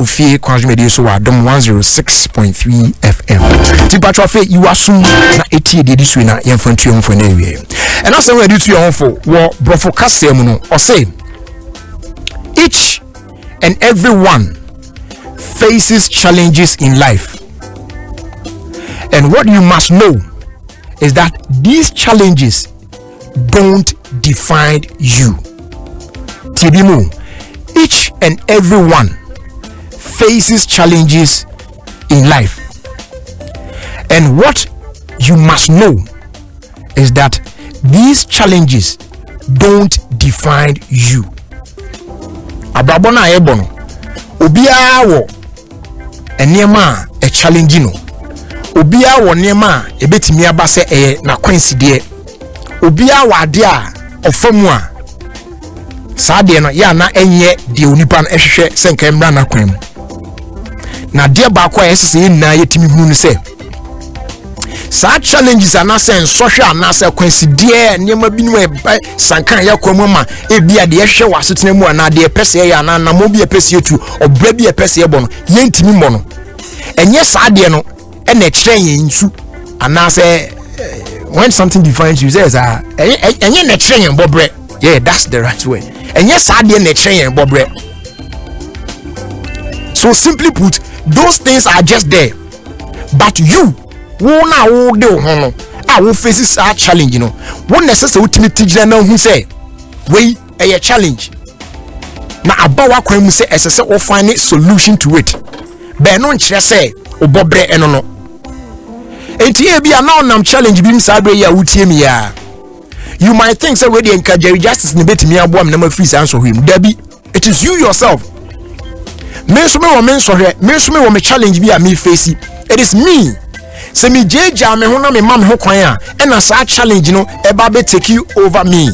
Ofie kwanso media so Adom 106.3 FM. Ti patro fe you asum na etie de disu na yemfantu yemfo na ewie. And as we do to your for wo brofo kasem no or say each and every one faces challenges in life. And what you must know is that these challenges don't define you. Tibimu, each and every one faces challenges in life. And what you must know is that these challenges don't define you. Ababona ebono obiara wo enema a challenge no obiara wo nema ebetimi aba se na kwansidie obiara wa ade a ofamu a saade no ya na enye de onipa no ehwehwe se nka emra na kwan mu na de ba kwa yesese na yetimi hunu no se sa challenges anase nsohwe anase kwansidie nema binu sankan yakwa mu ma ebia de yehwe wasetena mu ana de pese ya na na mo bi pese etu obra bi pese ebo no yentimi mo no enye saade no ene kire yen nsu anase when something defines you says enye ne kire yen bobre. Yeah, that's the right way. And yes, I didn't train Bobre. So simply put, those things are just there. But you, I will face this challenge, you know. One necessary ultimate general who say, "Wait, a challenge." Now about what can we say as a find a solution to it. But no say or Bobre and no. And here be a non challenge being sabre ya utimia. You might think so already and Jerry Justice in bit me a bomb number fees answer him. Debbie, it is you yourself. Mensume or mensume or me challenge me a me facing. It is me. Say me J me hona me mam hokwanya and as I challenge you know ebabe take you over me.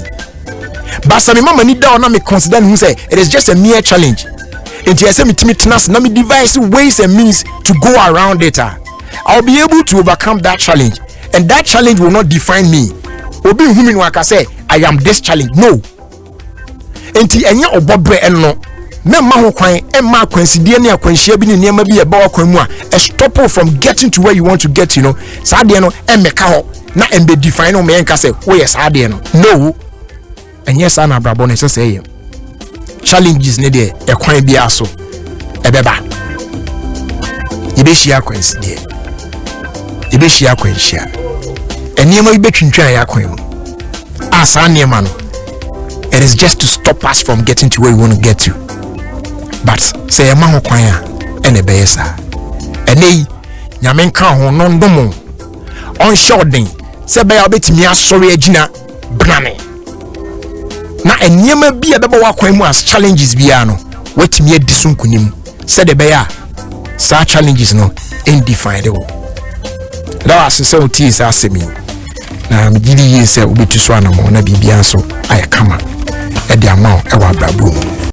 But some mama need down na me consider who say it is just a mere challenge. And you say me timidness na me devise ways and means to go around it. I'll be able to overcome that challenge, and that challenge will not define me. Obi human waka say I am this challenge. No. Enti enye obobre enno. Me ma ho kwan e ma kwansidie ne akwanhia bi ne niam bi e ba wakwan mu a stop you from getting to where you want to get, you know. Saade no e meka ho na embe define no me enka say wo yes saade no. No. Enye sa na brabo ne say challenges ne de e kwan bia so e beba. Ibehia kwansidie. Ibehia kwanhia. Enema ibetwintwa ya kwan mu asa enema no it is just to stop us from getting to where we want to get to, but say ma ho kwan a ene be yesa enei nyame nka ho no ndom on shorting se be ya obetimi asori agina brane na enema bi e beba wa kwan mu as challenges bia no wetimi adisu nkunim se de be ya sa challenges no indefinable. That was so tease asemi na mgidi yese obetu so anamo na bibia so ayakama e de amount e wa brabo.